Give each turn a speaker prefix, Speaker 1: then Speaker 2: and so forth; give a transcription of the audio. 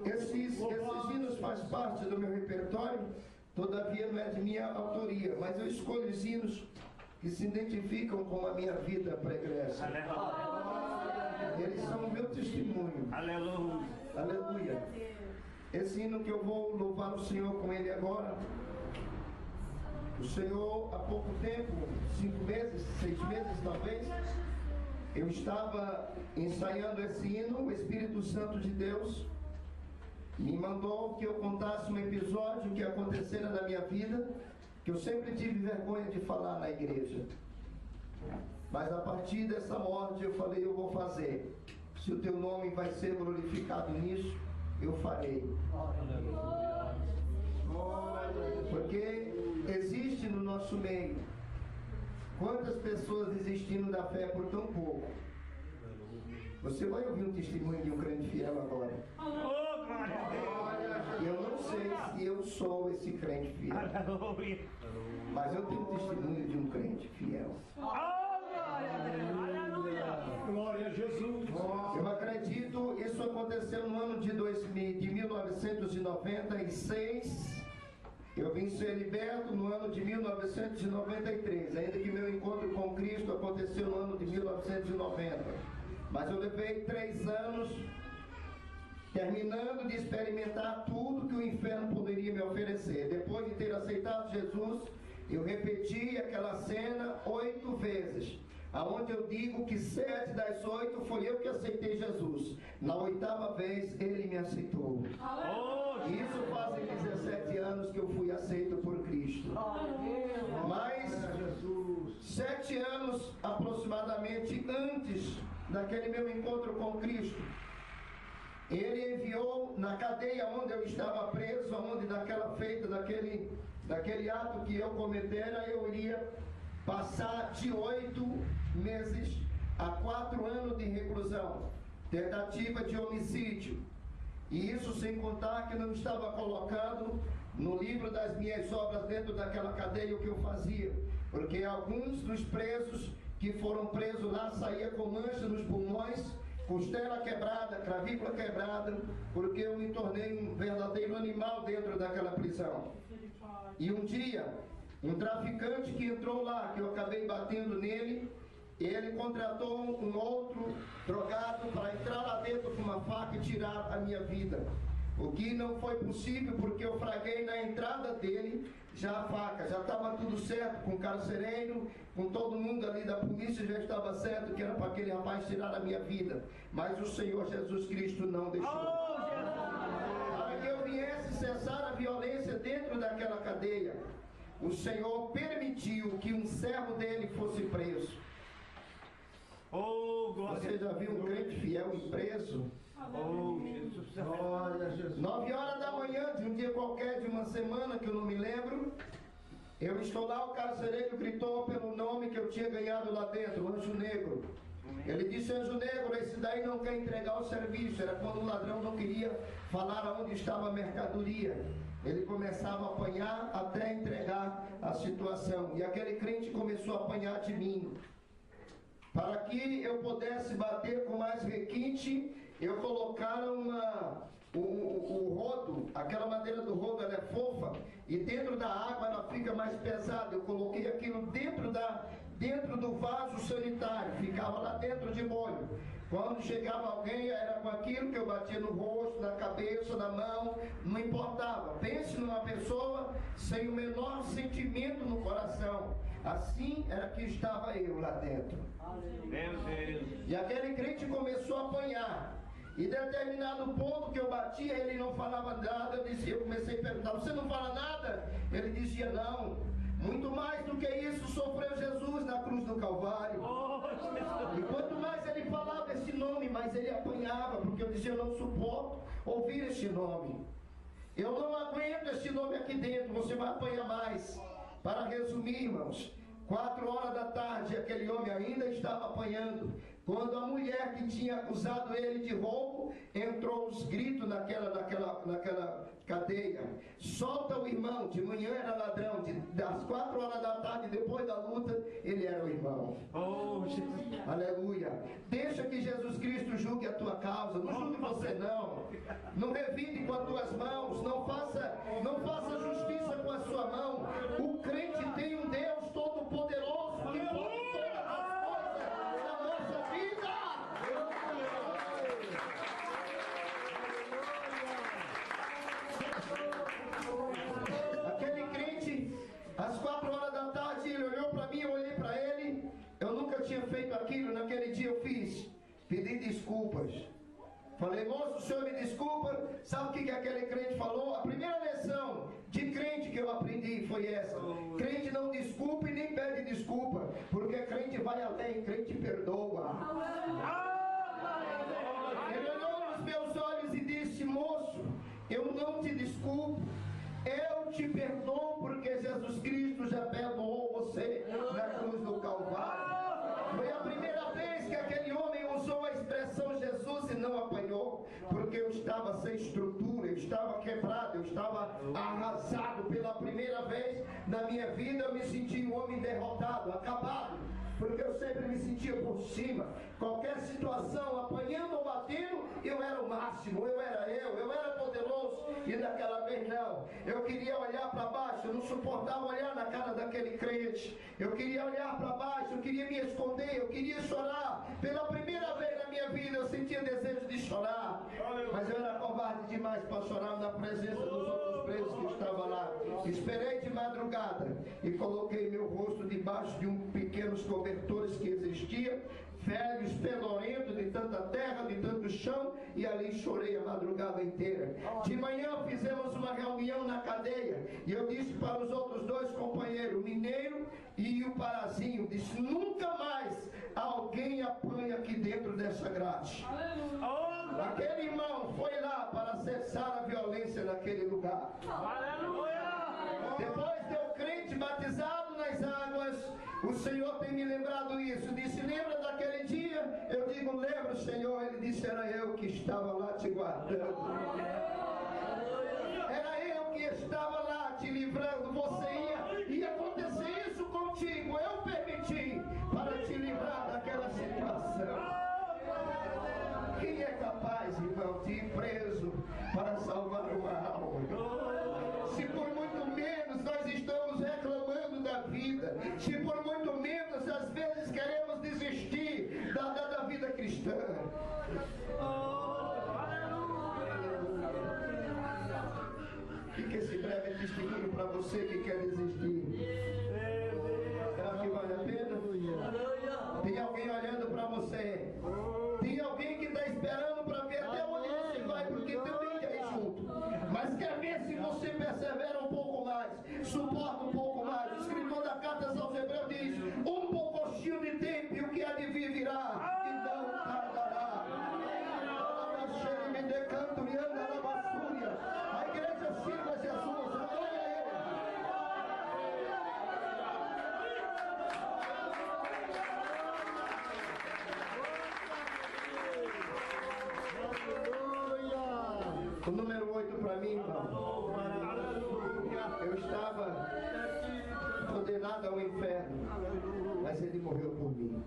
Speaker 1: Esses hinos fazem parte do meu repertório, todavia não é de minha autoria, mas eu escolho os hinos que se identificam com a minha vida pregressa. Eles são o meu testemunho.
Speaker 2: Aleluia.
Speaker 1: Aleluia. Esse hino que eu vou louvar o Senhor com ele agora. O Senhor, há pouco tempo, 5 meses, 6 meses talvez, eu estava ensaiando esse hino. O Espírito Santo de Deus me mandou que eu contasse um episódio que acontecera na minha vida, que eu sempre tive vergonha de falar na igreja. Mas a partir dessa morte eu falei, eu vou fazer. Se o teu nome vai ser glorificado nisso, eu farei. Porque existe no nosso meio quantas pessoas desistindo da fé por tão pouco. Você vai ouvir um testemunho de um crente fiel agora. Eu não sei se eu sou esse crente fiel, mas eu tenho um testemunho de um crente fiel.
Speaker 3: Glória a Jesus.
Speaker 1: Eu acredito, isso aconteceu no ano de 1996. Eu vim ser liberto no ano de 1993, ainda que meu encontro com Cristo aconteceu no ano de 1990. Mas eu levei 3 anos terminando de experimentar tudo que o inferno poderia me oferecer. Depois de ter aceitado Jesus, eu repeti aquela cena 8 vezes, aonde eu digo que 7 das 8 foi eu que aceitei Jesus. Na 8ª vez ele me aceitou. Isso fazem 17 anos que eu fui aceito por Cristo. Mas 7 anos aproximadamente antes daquele meu encontro com Cristo, ele enviou na cadeia onde eu estava preso, onde daquele ato que eu cometera, eu iria passar de 8 meses a 4 anos de reclusão, tentativa de homicídio. E isso sem contar que não estava colocado no livro das minhas obras dentro daquela cadeia o que eu fazia, porque alguns dos presos que foram presos lá saía com mancha nos pulmões, costela quebrada, clavícula quebrada, porque eu me tornei um verdadeiro animal dentro daquela prisão. E um dia, um traficante que entrou lá, que eu acabei batendo nele, ele contratou um outro drogado para entrar lá dentro com uma faca e tirar a minha vida. O que não foi possível, porque eu fraguei na entrada dele já a faca. Já estava tudo certo com o carcereiro, com todo mundo ali da polícia, já estava certo que era para aquele rapaz tirar a minha vida. Mas o Senhor Jesus Cristo não deixou. Para que eu viesse cessar a violência dentro daquela cadeia, o Senhor permitiu que um servo dele fosse preso. Você já viu um crente fiel e preso?
Speaker 3: Jesus. Glória a Jesus.
Speaker 1: 9 horas da manhã de um dia qualquer, de uma semana que eu não me lembro, eu estou lá, o carcereiro gritou pelo nome que eu tinha ganhado lá dentro, Anjo Negro. Ele disse, Anjo Negro, esse daí não quer entregar o serviço. Era quando o ladrão não queria falar onde estava a mercadoria. Ele começava a apanhar até entregar a situação. E aquele crente começou a apanhar de mim. Para que eu pudesse bater com mais requinte, eu colocaram o rodo, aquela madeira do rodo, ela é fofa, e dentro da água ela fica mais pesada. Eu coloquei aquilo dentro do vaso sanitário, ficava lá dentro de molho. Quando chegava alguém, era com aquilo que eu batia no rosto, na cabeça, na mão, não importava. Pense numa pessoa sem o menor sentimento no coração. Assim era que estava eu lá dentro.
Speaker 2: Meu Deus.
Speaker 1: E aquele crente começou a apanhar. E determinado ponto que eu batia, ele não falava nada. Eu comecei a perguntar, você não fala nada? Ele dizia, não. Muito mais do que isso sofreu Jesus na cruz do Calvário. E quanto mais ele falava esse nome, mais ele apanhava, porque eu dizia, eu não suporto ouvir este nome. Eu não aguento este nome aqui dentro, você vai apanhar mais. Para resumir, irmãos, 4 horas da tarde, aquele homem ainda estava apanhando, quando a mulher que tinha acusado ele de roubo, entrou os gritos naquela cadeia, solta o irmão. De manhã era ladrão, das 4 horas da tarde, depois da luta, ele era o irmão. Aleluia. Deixa que Jesus Cristo julgue a tua causa, não julgue você não. Não revide com as tuas mãos, não faça justiça com a sua mão. O crente tem um Deus todo-poderoso que pode todas as coisas na nossa vida. Aquele crente, às 4 horas da tarde, ele olhou para mim, eu olhei para ele. Eu nunca tinha feito aquilo, naquele dia eu fiz. Pedi desculpas. Falei, moço, o senhor me desculpa. Sabe o que aquele crente falou? A primeira lição de crente que eu aprendi foi essa: crente não desculpa e nem pede desculpa, porque crente vai além, crente perdoa. Ele olhou nos meus olhos e disse, moço, eu não te desculpo, eu te perdoo, porque Jesus Cristo já perdoou você na cruz do Calvário. Foi a primeira vez que aquele homem usou a expressão Jesus e não apanhou, porque eu estava sem estrutura, eu estava quebrado, eu estava arrasado. Pela primeira vez na minha vida eu me senti um homem derrotado, acabado, porque eu sempre me sentia por cima. Qualquer situação, apanhando ou batendo, eu era o máximo, eu era poderoso. E naquela vez não, eu queria olhar para baixo, eu não suportava olhar na cara daquele crente. Eu queria olhar para baixo, eu queria me esconder, eu queria chorar. Pela primeira vez na minha vida eu sentia desejo de chorar, mas eu era covarde demais para chorar na presença dos outros presos que estavam lá. Esperei de madrugada e coloquei meu rosto debaixo de pequenos cobertores que existia, velhos, fedorentos, de tanta terra, de tanto chão, e ali chorei a madrugada inteira. De manhã fizemos uma reunião na cadeia, e eu disse para os outros 2 companheiros, o Mineiro e o Parazinho, disse, nunca mais alguém apanha aqui dentro dessa grade. Aquele irmão foi lá para cessar a violência naquele lugar. Depois de eu crente batizado nas águas, o Senhor tem me lembrado isso. Disse, lembra daquele dia? Eu digo, lembro, Senhor. Ele disse, era eu que estava lá te guardando. Era eu que estava lá te livrando. Você ia acontecer isso contigo. Eu permiti para te livrar daquela situação. Quem é capaz, irmão, de ir preso para salvar uma alma? Se por muito menos nós estamos reclamando da vida, se por muito menos às vezes queremos desistir da vida cristã. Fique esse breve testemunho para você que quer desistir. Será que vale a pena? Tem alguém olhando para você. Tem alguém que está esperando para ver até onde você vai, porque também quer ir junto. Mas quer ver se você persevera um pouco mais, suporta um pouco mais. O escritor da carta aos Hebreus diz, um pouquinho de tempo e o que há de vir virá, e não tardará. A igreja sirva Jesus, adore a Ele. O número 8 para mim, irmão. Eu estava condenado ao inferno, mas Ele morreu por mim.